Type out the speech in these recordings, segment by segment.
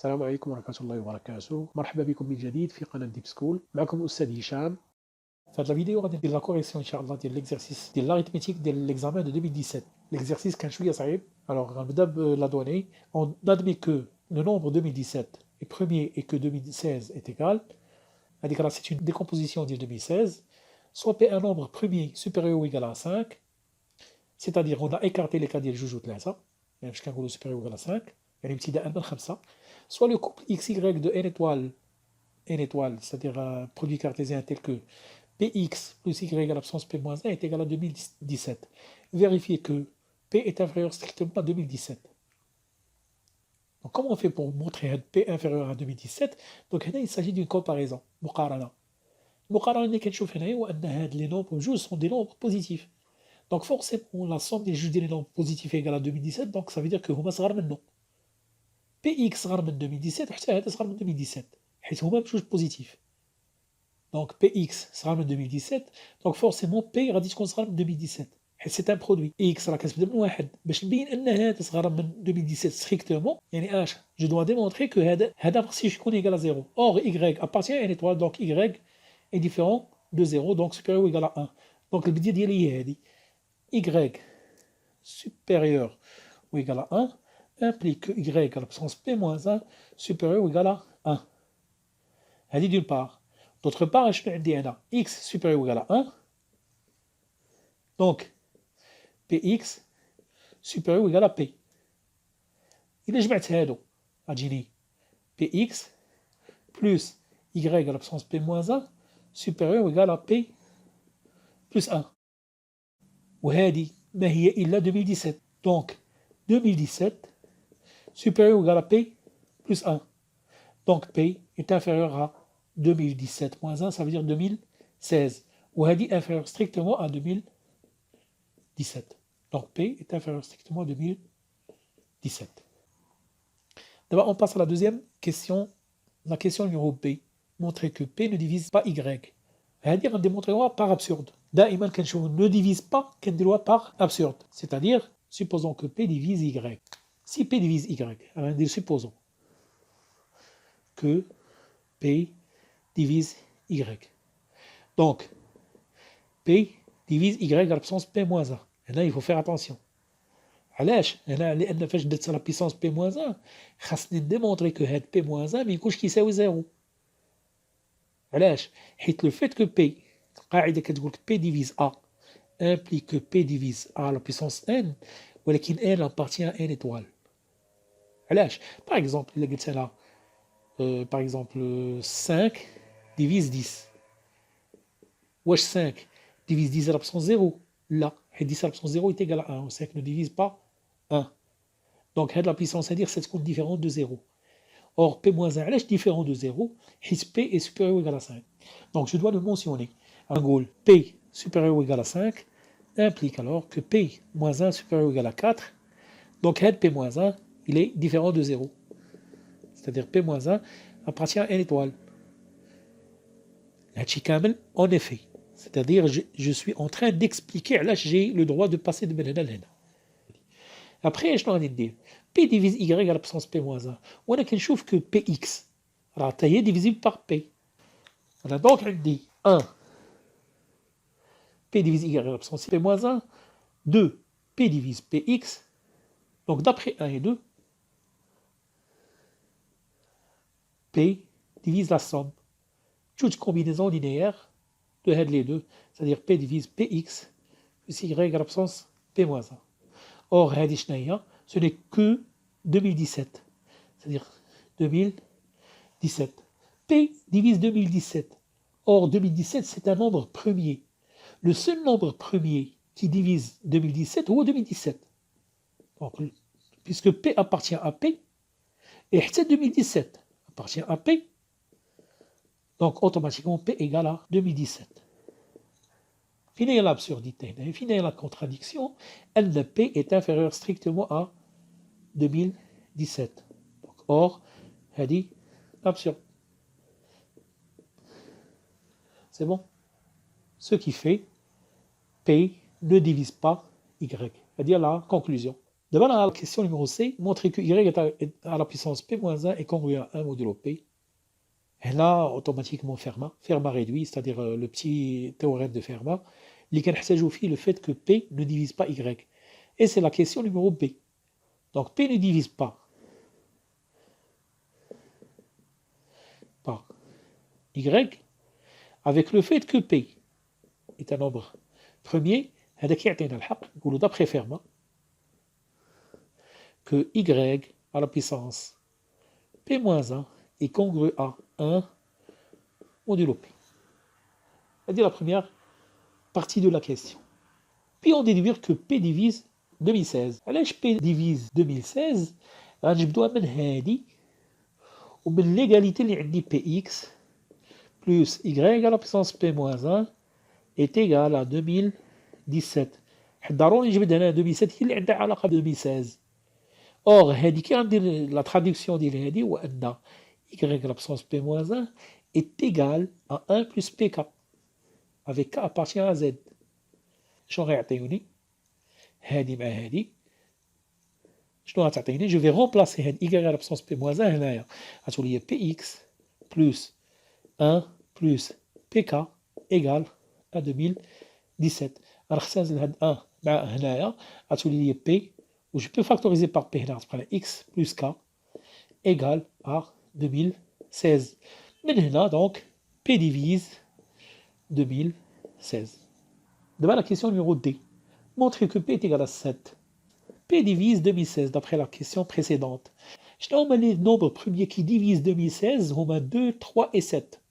السلام عليكم ورحمة الله وبركاته. مرحبا بكم من جديد في قناة ديب سكول. معكم الأستاذ هشام. في هذا الفيديو غادي ندير لا كوريكسيون إن شاء الله ديال ليكزارسيس ديال l'arithmétique ديال l'examen de 2017. L'exercice كان شوية صعيب. Alors غنبدا بلا donnée. On admet que le nombre 2017 est premier et que 2016 est égal. هذيك راه c'est une décomposition ديال 2016. Soit P un nombre premier supérieur ou égal à 5. C'est-à-dire on a écarté les cas ديال جوج و 3. يعني فاش كنقولوا supérieur ou égal à 5. يعني ابتداء من 5. Soit le couple XY de n étoile, c'est-à-dire un produit cartésien tel que Px plus Y à l'absence P-1 est égal à 2017. Vérifiez que P est inférieur strictement à 2017. Donc comment on fait pour montrer un P inférieur à 2017? Donc il s'agit d'une comparaison. مقارنة. المقارنة اللي كنشوف هنايا هو أن هاد les nombres جوج sont des nombres positifs. Donc forcément la somme des juges des nombres positifs est égale à 2017, donc ça veut dire que هما صغار منه. Px صغر من 2017 وحتى هذا صغر من 2017 حيت هما بجوج بوزيتيف. دونك Px صغر من 2017 دونك فورسيمون P غادي تكون صغر من 2017 حيت سي ان برودوي. X راه كتبدا من واحد باش نبين ان هذا صغر من 2017 ستريكتومون يعني اش جو دوا ديمونطري كو هذا خصو يكون ايكال ا 0. اور Y appartient à une étoile donc Y est différent de 0 donc supérieur ou égal à 1. دونك البديه ديالي هي هذه Y supérieur ou égal à 1 implique que Y à la puissance P-1 supérieur ou égal à 1. Elle dit d'une part. D'autre part, je vais X supérieur ou égal à 1. Donc, Px supérieur ou égal à P. Il est جمعت هادو غتجيني Px plus Y à la puissance P-1 supérieur ou égal à P plus 1. وهذه ما هي إلا 2017. Donc, 2017 supérieur ou égal à P plus 1. Donc P est inférieur à 2017 moins 1, ça veut dire 2016. Ou elle dit inférieur strictement à 2017. Donc P est inférieur strictement à 2017. D'abord, on passe à la deuxième question. La question numéro B. Montrer que P ne divise pas Y. C'est-à-dire, on démontrera par absurde. دائما كنشوفوا ne divise pas كنديروها par absurde. C'est-à-dire, supposons que P divise Y. Si P divise Y, alors supposons que P divise Y. Donc, P divise Y à la puissance P-1. Et là, il faut faire attention. علاش؟ لأن فاش درت la puissance P-1 خاصني démontrer que هاد P-1 ما يكونش كيساوي 0. علاش؟ حيت le fait que P القاعدة كتقول P divise A implique que P divise A à la puissance N ولكن N appartient à N étoile. علاش؟ Par exemple, إلا قلت أنا par exemple 5 divise 10. Wesh 5 divise 10 à la puissance 0. Là, 10 à la puissance 0 est égal à 1. 5 ne divise pas 1. Donc, la puissance à dire c'est différent de 0. Or, P-1 est différent de 0. P est supérieur ou égal à 5. Donc, je dois le mentionner. En gros, P supérieur ou égal à 5 implique alors que P-1 supérieur ou égal à 4. Donc, P-1 il est différent de 0. C'est-à-dire P-1 appartient à une étoile. En effet. C'est-à-dire je suis en train d'expliquer là j'ai le droit de passer de هنا لهنا. Après شنو غادي ندير P divise Y à la puissance P-1 وانا كنشوف que Px راه حتى هي divisible par P. انا دونك عندي 1 P divise Y à la puissance P-1 2 P divise Px. Donc d'après 1 et 2 P divise la somme. Toute combinaison linéaire de les deux, c'est-à-dire P divise Px plus Y à la puissance P-1. Or, ce n'est que 2017, c'est-à-dire 2017. P divise 2017. Or, 2017, c'est un nombre premier. Le seul nombre premier qui divise 2017 ou 2017. Donc, puisque P appartient à P, et 2017 appartient à P, donc automatiquement P égale à 2017. Finir l'absurdité, finir la contradiction, L de P est inférieur strictement à 2017. Donc, or, elle dit absurde. C'est bon? Ce qui fait P ne divise pas Y. C'est-à-dire la conclusion. D'abord, dans la question numéro C, montrer que y est à la puissance p-1 est congru à 1 modulo p. Et là, automatiquement, Fermat réduit, c'est-à-dire le petit théorème de Fermat, اللي كنحتاجو فيه le fait que p ne divise pas y. Et c'est la question numéro B. Donc p ne divise pas par y avec le fait que p est un nombre premier. هذا كيعطينا الحق نقولوا d'après Fermat que y à la puissance p-1 est congru à 1 modulo p. C'est-à-dire la première partie de la question. Puis on déduire que p divise 2016. علاش p divise 2016 غنجبدوها من هادي ومن l'égalité اللي عندي px plus y à la puissance p-1 est égal à 2017. ضروري نجبد هنا 2007 هي اللي عندها علاقه ب 2016. اور هادي كي غندير لا traduction ديال هادي هو ان y à la puissance p-1 est égal à 1 plus pk avec k appartient à z. شنو غيعطيوني هادي مع هادي؟ شنو غتعطيني؟ جو في رومبلاسي هاد y على بسونس p-1 هنايا غتولي px plus 1 plus pk égal à 2017. غنختزل هاد 1 مع هنايا غتولي لي p و جو بو فاكتوريزي بار p هنا غتبقى لي x plus k égal à 2016. من هنا دونك p divise 2016. D'abord la question numéro D. Montrer que P est égal à 7. P divise 2016 d'après la question précédente. Je n'ai les nombres premiers qui divisent 2016 هما 2, 3 et 7.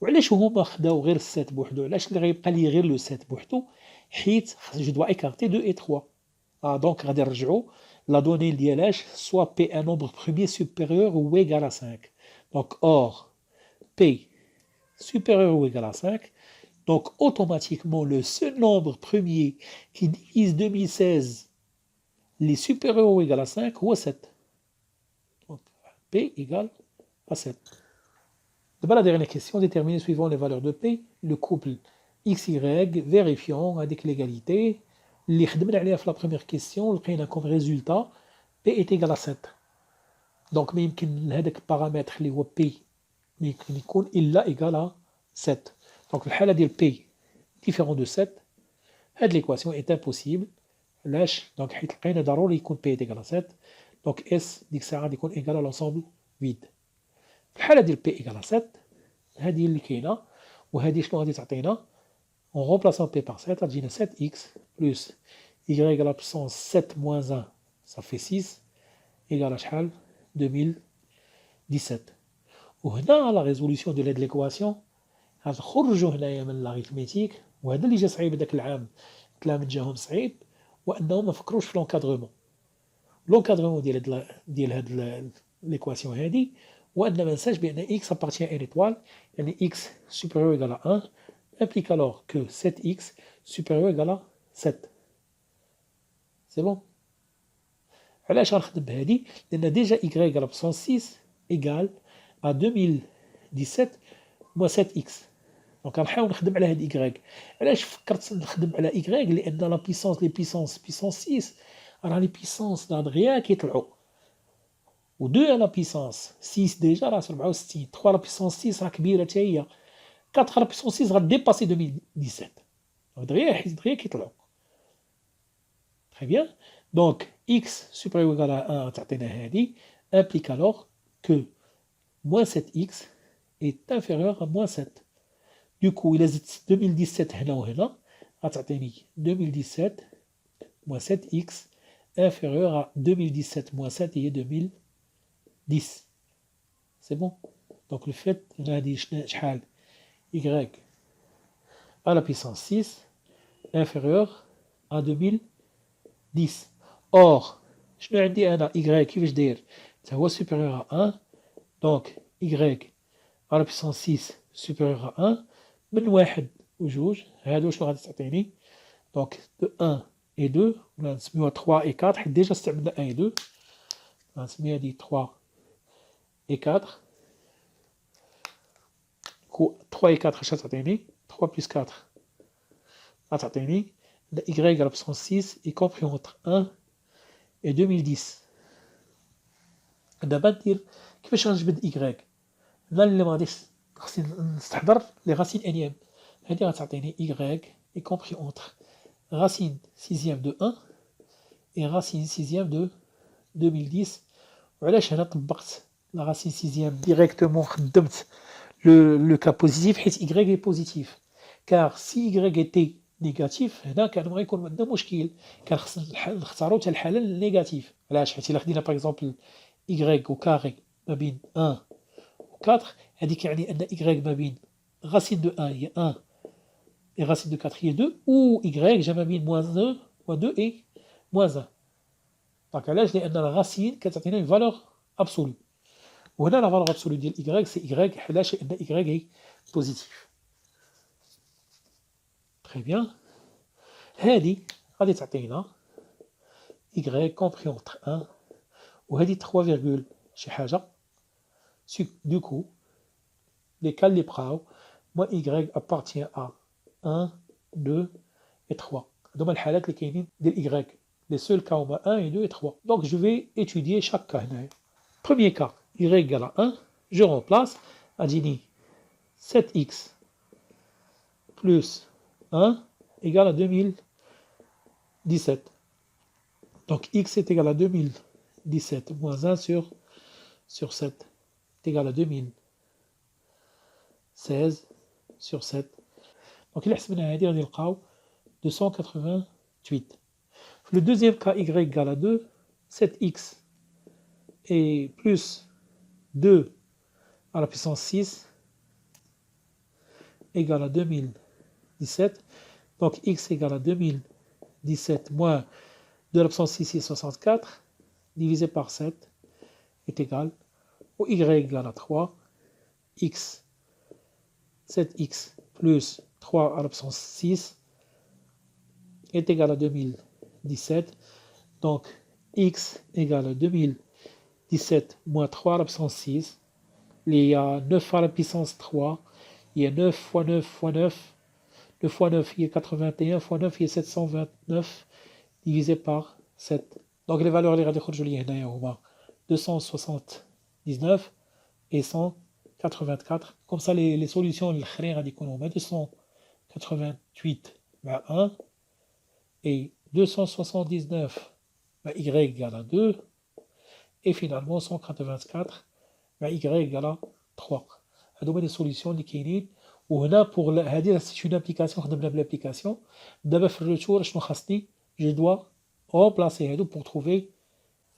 وعلاش هما خداو غير 7 بوحدو؟ علاش اللي غيبقى لي غير لو 7 بوحدو؟ حيت جو دوا écarter 2 et 3. Donc غادي نرجعو la donnée ديالاش soit P un nombre premier supérieur ou égal à 5. Donc or P supérieur ou égal à 5. Donc, automatiquement, le seul nombre premier qui divise 2016, les supérieurs ou égal à 5, ou à 7. Donc, P égale à 7. D'abord, la dernière question, déterminer suivant les valeurs de P, le couple XY, vérifiant avec l'égalité. اللي خدمنا عليها في la première question, لقينا comme résultat, P est égal à 7. Donc, ما يمكن هذاك البارامتر اللي هو P ما يمكن يكون إلا égal à 7. Donc le حالة ديال P différent de 7 هاد l'équation est impossible. علاش؟ donc حيت لقينا ضروري يكون P est égal à 7. donc S ديك الساعة غادي يكون égal à l'ensemble vide. في الحالة ديال P égal à 7 هادي اللي كاينة وهادي شنو غادي تعطينا؟ en remplaçant P par 7 غتجينا 7x plus y à la puissance 7 moins 1 ça fait 6 égal à شحال؟ 2017. وهنا la résolution de l'aide l'équation غنخرجوا هنايا من l'arithmétique وهذا اللي جا صعيب داك العام التلاميذ جاهم صعيب وانهم ما فكروش في لونكادرومون ديال هاد ليكواسيون هادي وان ما نساش بان x appartient à une étoile يعني x supérieur égal à 1 implique alors que 7x supérieur égal à 7. C'est bon. علاش غنخدم بهادي؟ لان ديجا y على بسون 6 égal à 2017 moins 7x. دونك غنحاول نخدم على هاد y. علاش فكرت نخدم على y؟ لان لا بيسونس لي بيسونس 6 راه لي بيسونس دغيا كيطلعوا و 2 على بيسونس 6 ديجا راه 64. 3 على بيسونس 6 راه كبيره حتى هي. 4 على بيسونس 6 غاديباسي 2017 دغيا حيت دغيا كيطلعوا. Très bien. Donc x supérieur ou égal à 1 تعطينا هادي implique alors que moins 7x est inférieur à moins 7. Du coup, il a 2017 هنا وهنا غتعطيني 2017 moins 7x inférieur à 2017 moins 7 هي 2010. C'est bon. Donc le fait غادي شحال y à la puissance 6 inférieur à 2010. Or شنو عندي انا y كيفاش داير حتى هو supérieur à 1. Donc y à la puissance 6 supérieur à 1 من 1 و 2 هادو شنو غادي تعطيني؟ دونك دو 1 et 2 ولا نسميوها 3 et 4 حيت ديجا استعملنا 1 et 2 غنسميها هادي 3 et 4. كو 3 et 4 اش غتعطيني؟ 3 plus 4 غتعطيني y على بسون 6 y compris entre 1 et 2010. دابا ندير كيفاش غنجبد إيكغيك. هنا اللي ما غاديش خصني نستحضر لي غاسين انيام. هادي غتعطيني إيكغيك est compris entre racine sixième de 1 et racine sixième de 2010. وعلاش هنا طبقت la racine sixième directement خدمت le cas positif حيت y est positif. car si y était négatif هنا كان غيكون عندنا مشكل، كان خصنا نختاروا حتى الحاله النيجاتيف. علاش؟ حيت الا خدينا باغ اكزومبل y au carré ما بين 1 و 4 هذه كيعني ان y ما بين racine de 1 هي 1 et racine de 4 هي 2 ou y جا ما بين -1 و2 et -1. دونك علاش؟ لان الراسين كتعطينا une valeur absolue. وهنا لا valeur absolue ديال y سي y علاش؟ لان y هي بوزيتيف. تري بيان. هادي غادي تعطينا y compris entre 1 وهادي 3 فيرغول شي حاجه. Du coup l'écale اللي بقاو moi y appartient à 1 2 et 3. هادوما الحالات اللي كاينين ديال y. Les seuls cas هما 1 et 2 et 3. Donc je vais étudier chaque cas هنايا. Premier cas, y égale à 1, je remplace, غاديني 7x plus 1 égale à 2017. Donc x est égal à 2017 moins 1 sur 7 est égal à 2016 sur 7. Donc il حسبنا هادي غادي نلقاو 288. Le deuxième cas, y égale à 2, 7x et plus 2 à la puissance 6 égale à 2017. Donc x égale à 2017 moins 2 à la puissance 6 c'est 64 divisé par 7 est égal au y égale à 3. X 7x plus 3 à la puissance 6 est égal à 2017. Donc x égale à 2017 moins 3 à la puissance 6. Il y a 9 à la puissance 3. Il y a 9 fois 9 fois 9. 2 fois 9 il y a 81 fois 9 il y a 729 divisé par 7. Donc les valeurs اللي غادي يخرجوا لي هنايا هما 279 et 184. Comme ça les solutions الاخرين غادي يكونوا هما 288 مع 1 et 279 y égale à 2 et finalement 184 y égale à 3. هادو les solutions اللي كاينين. وهنا بور هادي سي اون ابليكاسيون خدمنا بالابليكاسيون. دابا في الريتور شنو خاصني؟ جو دوا remplacer هادو pour trouver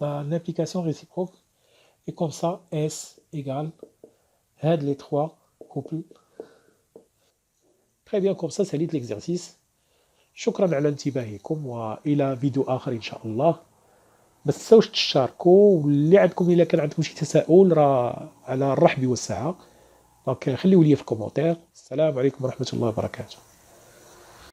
l'application réciproque et comme ça S égale هاد les trois couples. Très bien, comme ça ساليت l'exercice. شكرا على انتباهكم والى فيديو اخر ان شاء الله. ما تنساوش تشاركوا، واللي عندكم الا كان عندكم شي تساؤل راه على الرحب والسعه. دونك خليوا لي في الكومونتير. السلام عليكم ورحمه الله وبركاته.